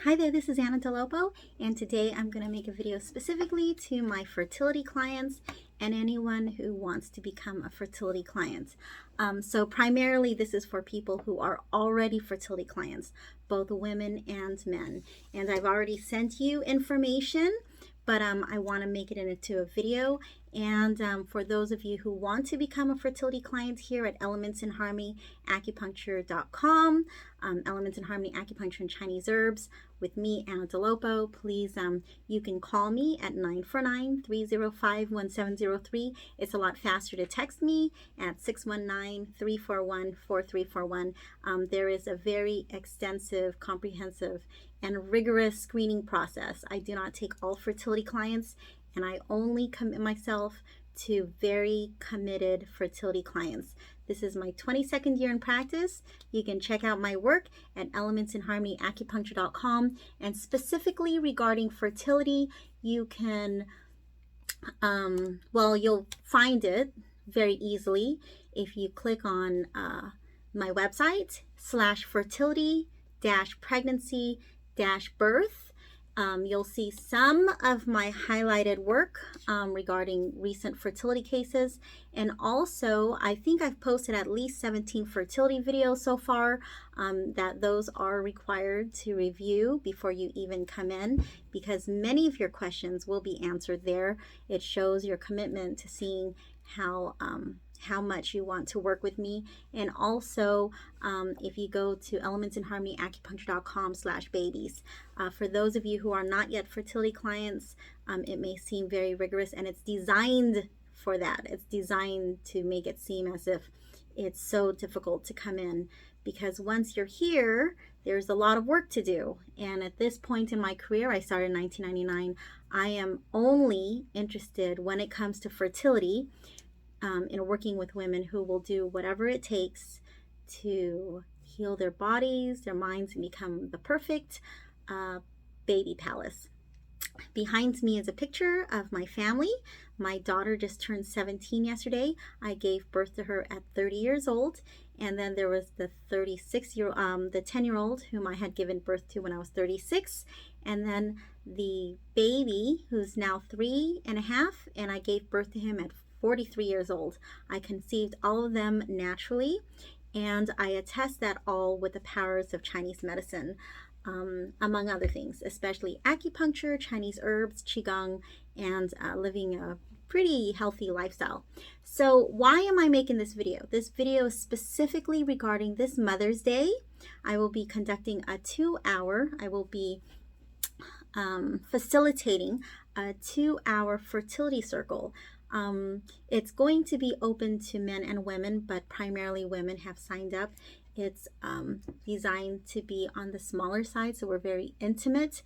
Hi there, this is Anna DeLopo, and today I'm going to make a video specifically to my fertility clients and anyone who wants to become a fertility client. So primarily this is for people who are already fertility clients, both women and men. And I've already sent you information, but I want to make it into a video. And for those of you who want to become a fertility client here at Elements in Harmony Acupuncture.com, Elements in Harmony Acupuncture and Chinese Herbs with me, Anna DeLopo, please, you can call me at 949-305-1703. It's a lot faster to text me at 619-341-4341. There is a very extensive, comprehensive, and rigorous screening process. I do not take all fertility clients, and I only commit myself to very committed fertility clients. This is my 22nd year in practice. You can check out my work at elementsinharmonyacupuncture.com, and specifically regarding fertility, you can, you'll find it very easily if you click on my website /fertility-pregnancy-birth. You'll see some of my highlighted work regarding recent fertility cases, and also I think I've posted at least 17 fertility videos so far that those are required to review before you even come in, because many of your questions will be answered there. It shows your commitment to seeing how much you want to work with me. And also if you go to elementsinharmonyacupuncture.com/babies, for those of you who are not yet fertility clients, it may seem very rigorous, and it's designed for that. It's designed to make it seem as if it's so difficult to come in, because once you're here, there's a lot of work to do. And at this point in my career, I started in 1999, I am only interested when it comes to fertility in working with women who will do whatever it takes to heal their bodies, their minds, and become the perfect baby palace. Behind me is a picture of my family. My daughter just turned 17 yesterday. I gave birth to her at 30 years old. And then there was the 10-year-old whom I had given birth to when I was 36. And then the baby who's now 3.5, and I gave birth to him at 43 years old. I conceived all of them naturally, and I attest that all with the powers of Chinese medicine, among other things, especially acupuncture, Chinese herbs, Qigong, and living a pretty healthy lifestyle. So why am I making this video? This video is specifically regarding this Mother's Day. I will be conducting a 2-hour, I will be facilitating a 2-hour fertility circle. It's going to be open to men and women, but primarily women have signed up. It's designed to be on the smaller side, so we're very intimate.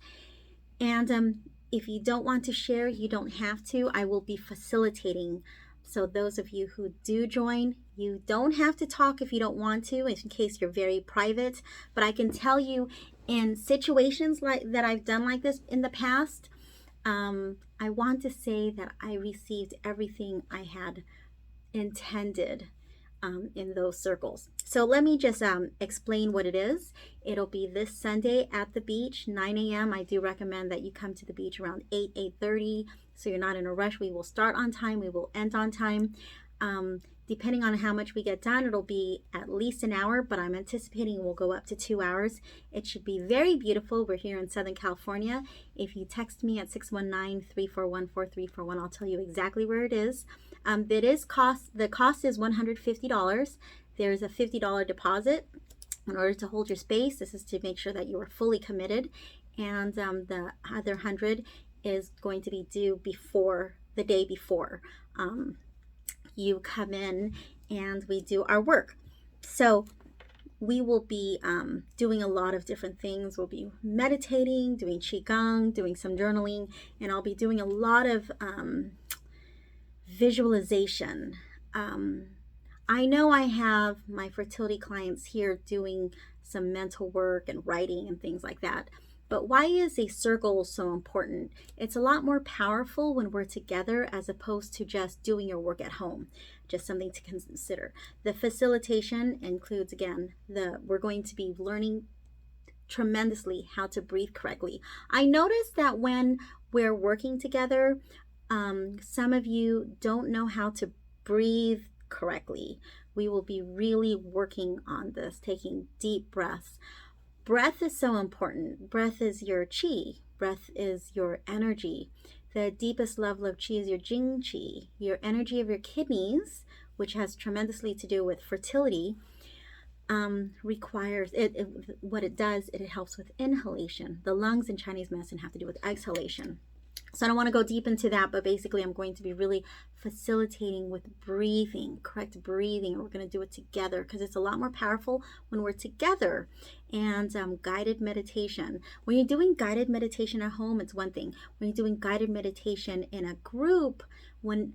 And if you don't want to share, you don't have to. I will be facilitating. So those of you who do join, you don't have to talk if you don't want to, in case you're very private. But I can tell you, in situations like that I've done like this in the past, I want to say that I received everything I had intended in those circles. So let me just explain what it is. It'll be this Sunday at the beach, 9 a.m. I do recommend that you come to the beach around 8:30, so you're not in a rush. We will start on time. We will end on time. Depending on how much we get done, it'll be at least an hour, but I'm anticipating it will go up to 2 hours. It should be very beautiful. We're here in Southern California. If you text me at 619-341-4341, I'll tell you exactly where it is. The cost is $150. There's a $50 deposit in order to hold your space. This is to make sure that you are fully committed. And the other 100 is going to be due the day before. You come in and we do our work. So we will be doing a lot of different things. We'll be meditating, doing Qigong, doing some journaling, and I'll be doing a lot of visualization. I know I have my fertility clients here doing some mental work and writing and things like that. But why is a circle so important? It's a lot more powerful when we're together as opposed to just doing your work at home. Just something to consider. The facilitation includes, again, we're going to be learning tremendously how to breathe correctly. I noticed that when we're working together, some of you don't know how to breathe correctly. We will be really working on this, taking deep breaths. Breath is so important. Breath is your chi. Breath is your energy. The deepest level of chi is your jing chi, your energy of your kidneys, which has tremendously to do with fertility. Requires what it does, it helps with inhalation. The lungs in Chinese medicine have to do with exhalation. So I don't want to go deep into that, but basically I'm going to be really facilitating with breathing, correct breathing. We're going to do it together because it's a lot more powerful when we're together. And guided meditation. When you're doing guided meditation at home, it's one thing. When you're doing guided meditation in a group, when,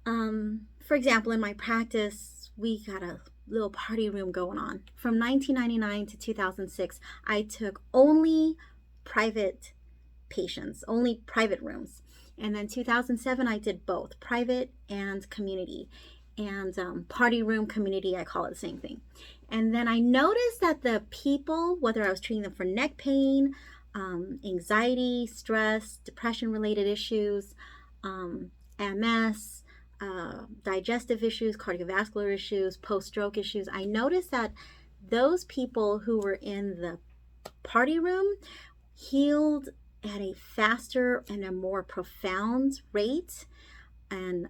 for example, in my practice, we got a little party room going on. From 1999 to 2006, I took only private patients, only private rooms. And then 2007, I did both private and community. And party room, community, I call it the same thing. And then I noticed that the people, whether I was treating them for neck pain, anxiety, stress, depression-related issues, MS, digestive issues, cardiovascular issues, post-stroke issues, I noticed that those people who were in the party room healed at a faster and a more profound rate and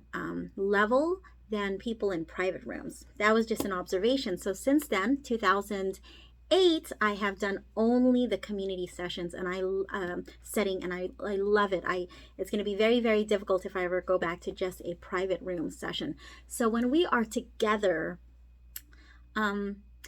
level than people in private rooms. That was just an observation. So since then, 2008, I have done only the community sessions and setting, and I love it. It's going to be very, very difficult if I ever go back to just a private room session. So when we are together,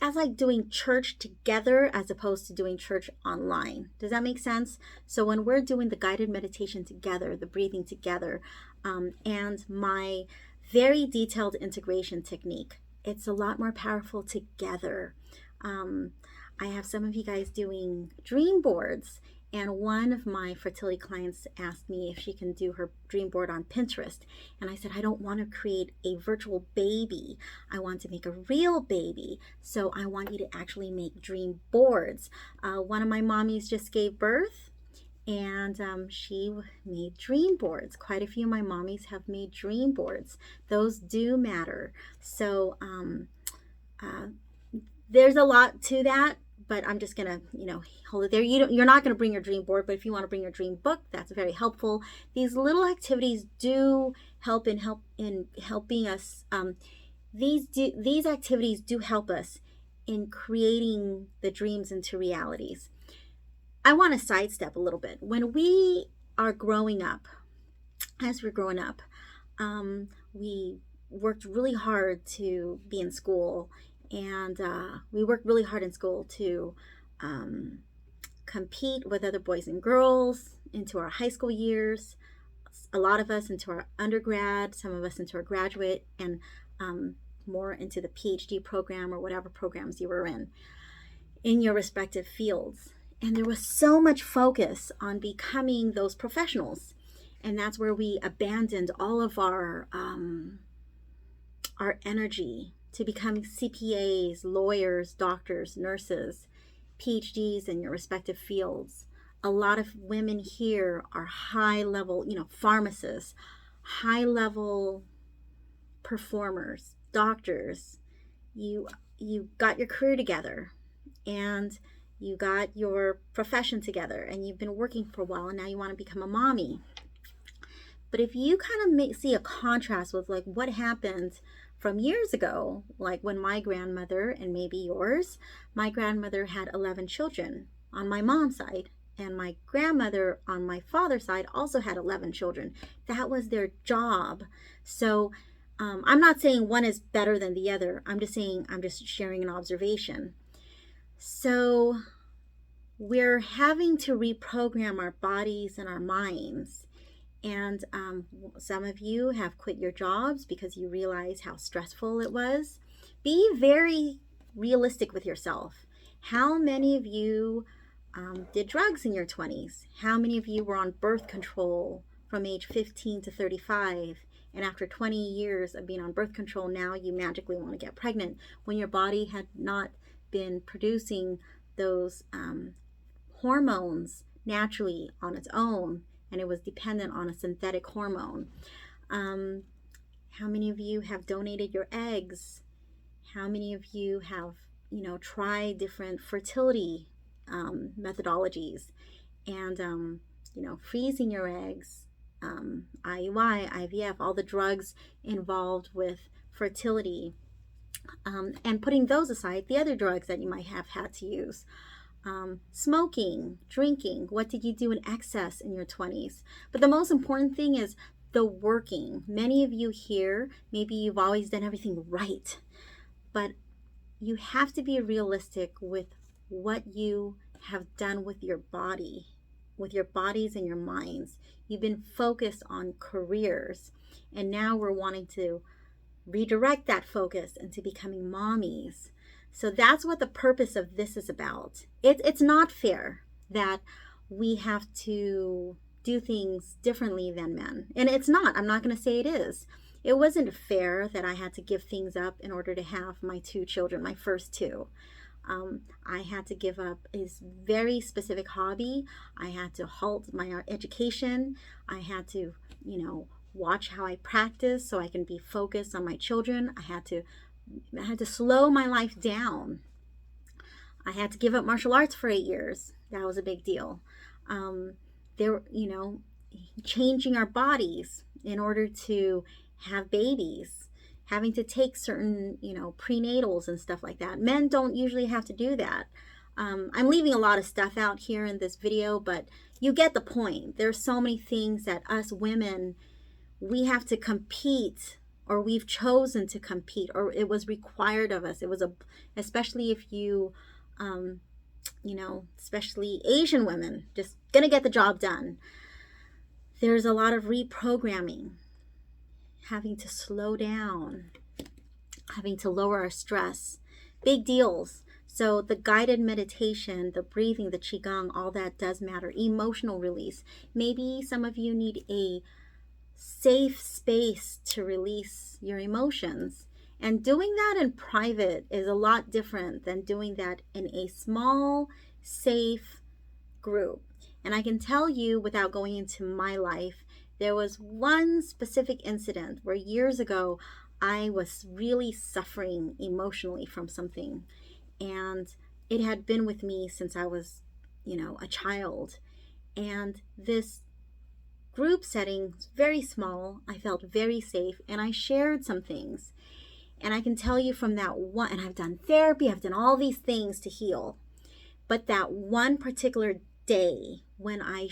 as like doing church together as opposed to doing church online. Does that make sense? So when we're doing the guided meditation together, the breathing together, and my very detailed integration technique, it's a lot more powerful together. I have some of you guys doing dream boards, and one of my fertility clients asked me if she can do her dream board on Pinterest. And I said, I don't want to create a virtual baby. I want to make a real baby. So I want you to actually make dream boards. One of my mommies just gave birth, and she made dream boards. Quite a few of my mommies have made dream boards. Those do matter. So there's a lot to that, but I'm just gonna, hold it there. You're not gonna bring your dream board, but if you want to bring your dream book, that's very helpful. These little activities do help in helping us. These activities do help us in creating the dreams into realities. I want to sidestep a little bit. When we are growing up, as we're growing up, we worked really hard to be in school. And we worked really hard in school to compete with other boys and girls into our high school years, a lot of us into our undergrad, some of us into our graduate, and more into the PhD program or whatever programs you were in your respective fields. And there was so much focus on becoming those professionals. And that's where we abandoned all of our energy to become CPAs, lawyers, doctors, nurses, PhDs in your respective fields. A lot of women here are high level, pharmacists, high level performers, doctors. You got your career together and you got your profession together and you've been working for a while and now you want to become a mommy. But if you kind of see a contrast with like what happened from years ago, like when my grandmother, and maybe yours, my grandmother had 11 children on my mom's side, and my grandmother on my father's side also had 11 children. That was their job. So I'm not saying one is better than the other. I'm just sharing an observation. So we're having to reprogram our bodies and our minds. And some of you have quit your jobs because you realize how stressful it was. Be very realistic with yourself. How many of you did drugs in your 20s? How many of you were on birth control from age 15 to 35? And after 20 years of being on birth control, now you magically want to get pregnant when your body had not been producing those hormones naturally on its own, and it was dependent on a synthetic hormone. How many of you have donated your eggs? How many of you have, tried different fertility methodologies and, freezing your eggs, IUI, IVF, all the drugs involved with fertility, and putting those aside, the other drugs that you might have had to use. Smoking, drinking, what did you do in excess in your 20s? But the most important thing is the working. Many of you here, maybe you've always done everything right, but you have to be realistic with what you have done with your body, with your bodies and your minds. You've been focused on careers, and now we're wanting to redirect that focus into becoming mommies. So that's what the purpose of this is about. It's not fair that we have to do things differently than men. And it's not. I'm not going to say it is. It wasn't fair that I had to give things up in order to have my 2 children, my first 2. I had to give up a very specific hobby. I had to halt my education. I had to, watch how I practice so I can be focused on my children. I had to slow my life down. I had to give up martial arts for 8 years. That was a big deal. Changing our bodies in order to have babies, having to take certain, prenatals and stuff like that. Men don't usually have to do that. I'm leaving a lot of stuff out here in this video, but you get the point. There's so many things that us women, we have to compete, or we've chosen to compete, or it was required of us. It was especially if you, especially Asian women, just gonna get the job done. There's a lot of reprogramming, having to slow down, having to lower our stress, big deals. So the guided meditation, the breathing, the qigong, all that does matter. Emotional release. Maybe some of you need a safe space to release your emotions. And doing that in private is a lot different than doing that in a small, safe group. And I can tell you, without going into my life, there was one specific incident where years ago I was really suffering emotionally from something. And it had been with me since I was, a child. And this group setting, very small, I felt very safe, and I shared some things. And I can tell you from that one, and I've done therapy, I've done all these things to heal. But that one particular day when I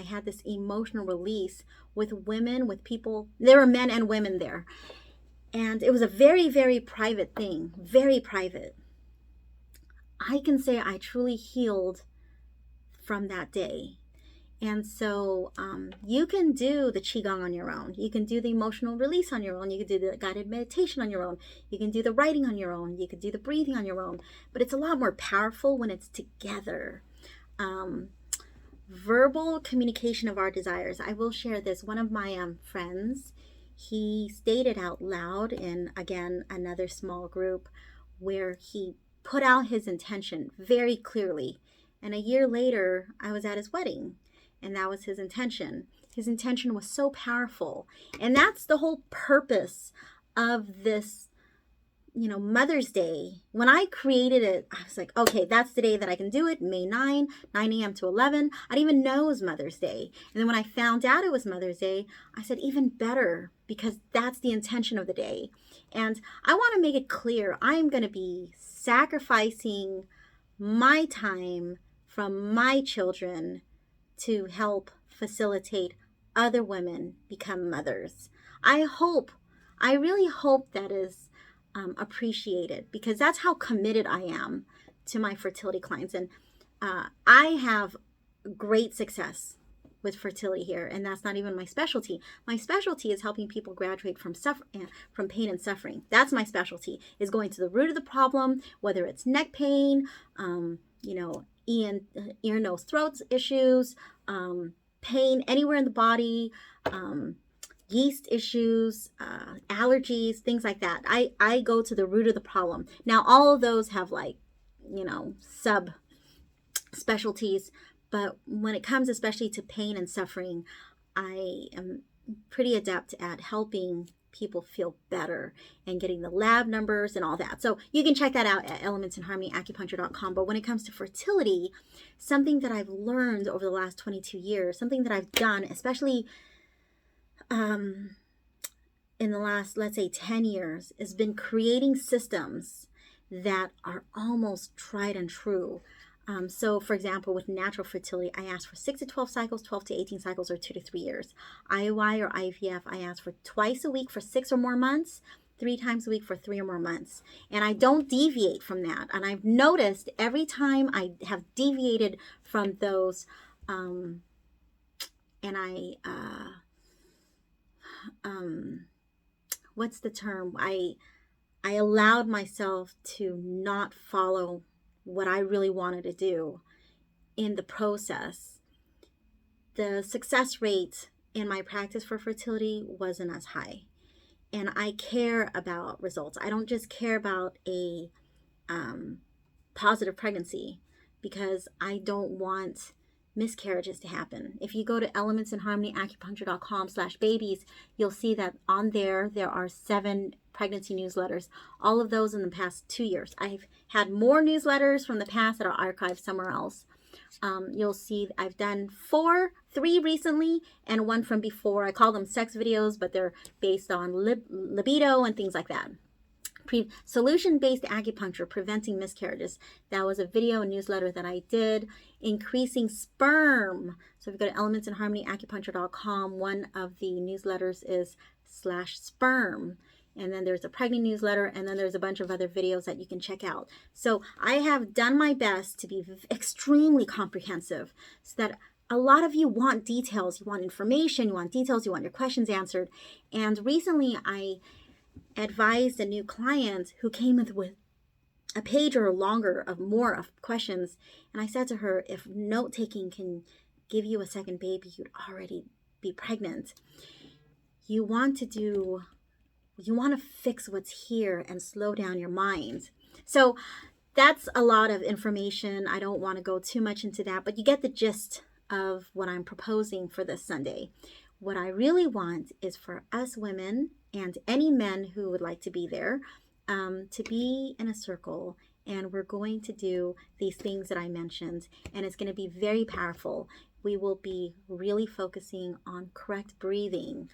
had this emotional release with women, with people, there were men and women there. And it was a very, very private thing, very private. I can say I truly healed from that day. And so you can do the qigong on your own. You can do the emotional release on your own. You can do the guided meditation on your own. You can do the writing on your own. You can do the breathing on your own. But it's a lot more powerful when it's together. Verbal communication of our desires. I will share this. One of my friends, he stated out loud in, again, another small group where he put out his intention very clearly. And a year later, I was at his wedding. And that was his intention. His intention was so powerful. And that's the whole purpose of this, Mother's Day. When I created it, I was like, okay, that's the day that I can do it. May 9 a.m. to 11. I didn't even know it was Mother's Day. And then when I found out it was Mother's Day, I said, even better, because that's the intention of the day. And I want to make it clear, I'm going to be sacrificing my time from my children to help facilitate other women become mothers. I really hope that is appreciated, because that's how committed I am to my fertility clients. And I have great success with fertility here, and that's not even my specialty. My specialty is helping people graduate from pain and suffering. That's my specialty, is going to the root of the problem, whether it's neck pain, ear, nose, throat issues, pain anywhere in the body, yeast issues, allergies, things like that. I go to the root of the problem. Now, all of those have sub specialties. But when it comes especially to pain and suffering, I am pretty adept at helping people feel better and getting the lab numbers and all that. So you can check that out at elementsinharmonyacupuncture.com. But when it comes to fertility, something that I've learned over the last 22 years, something that I've done, especially in the last, let's say, 10 years, has been creating systems that are almost tried and true. So, for example, with natural fertility, I ask for 6 to 12 cycles, 12 to 18 cycles, or 2 to 3 years. IUI or IVF, I ask for twice a week for 6 or more months, 3 times a week for 3 or more months. And I don't deviate from that. And I've noticed every time I have deviated from those, and what's the term? I allowed myself to not follow what I really wanted to do in the process. The success rate in my practice for fertility wasn't as high. And I care about results. I don't just care about a positive pregnancy, because I don't want miscarriages to happen. If you go to elementsinharmonyacupuncture.com/babies, you'll see that on there are 7 pregnancy newsletters, all of those in the past 2 years. I've had more newsletters from the past that are archived somewhere else. You'll see I've done 3 recently and 1 from before. I call them sex videos, but they're based on libido and things like that. Solution-based acupuncture, preventing miscarriages. That was a video and newsletter that I did. Increasing sperm. So if you go to elementsinharmonyacupuncture.com, one of the newsletters is /sperm. And then there's a pregnant newsletter, and then there's a bunch of other videos that you can check out. So I have done my best to be extremely comprehensive, so that a lot of you want details, you want information, you want details, you want your questions answered. And recently I advised a new client who came with a page or longer of more of questions. And I said to her, if note-taking can give you a second baby, you'd already be pregnant. You want to fix what's here and slow down your mind. So that's a lot of information. I don't want to go too much into that, but you get the gist of what I'm proposing for this Sunday. What I really want is for us women and any men who would like to be there, to be in a circle, and we're going to do these things that I mentioned, and it's going to be very powerful. We will be really focusing on correct breathing,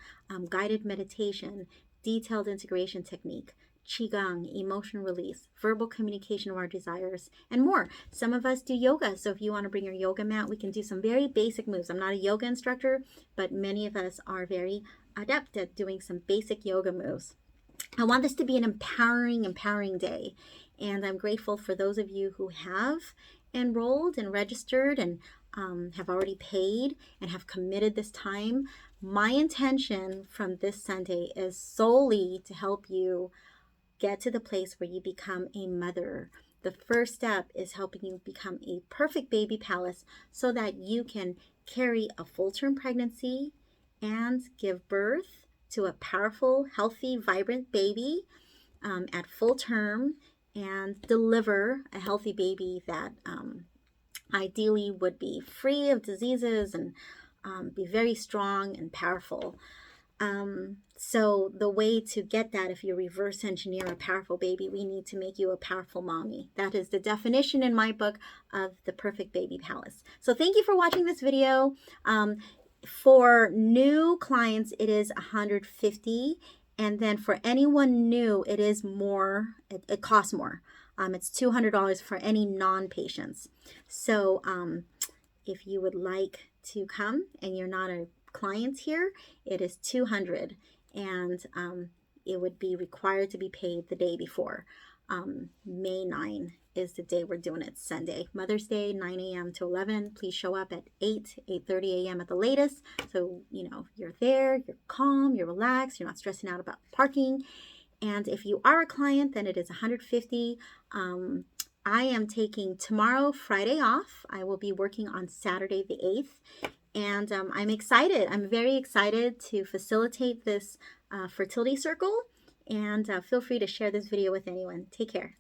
guided meditation, detailed integration technique, qigong, emotion release, verbal communication of our desires, and more. Some of us do yoga, so if you want to bring your yoga mat, we can do some very basic moves. I'm not a yoga instructor, but many of us are very adept at doing some basic yoga moves. I want this to be an empowering day, and I'm grateful for those of you who have enrolled and registered and have already paid and have committed this time. My intention from this Sunday is solely to help you get to the place where you become a mother. The first step is helping you become a perfect baby palace, so that you can carry a full-term pregnancy and give birth to a powerful, healthy, vibrant baby at full term, and deliver a healthy baby that ideally would be free of diseases and be very strong and powerful. So the way to get that, if you reverse engineer a powerful baby, we need to make you a powerful mommy. That is the definition in my book of the perfect baby palace. So thank you for watching this video. For new clients, it is $150. And then for anyone new, it is more, it costs more. It's $200 for any non-patients. So if you would like to come and you're not a client here, it is $200, and it would be required to be paid the day before. May 9 is the day we're doing it, Sunday. Mother's Day, 9 a.m. to 11. Please show up at 8:30 a.m. at the latest. So, you're there, you're calm, you're relaxed, you're not stressing out about parking. And if you are a client, then it is $150. I am taking tomorrow, Friday, off. I will be working on Saturday the 8th. And I'm excited. I'm very excited to facilitate this fertility circle. And feel free to share this video with anyone. Take care.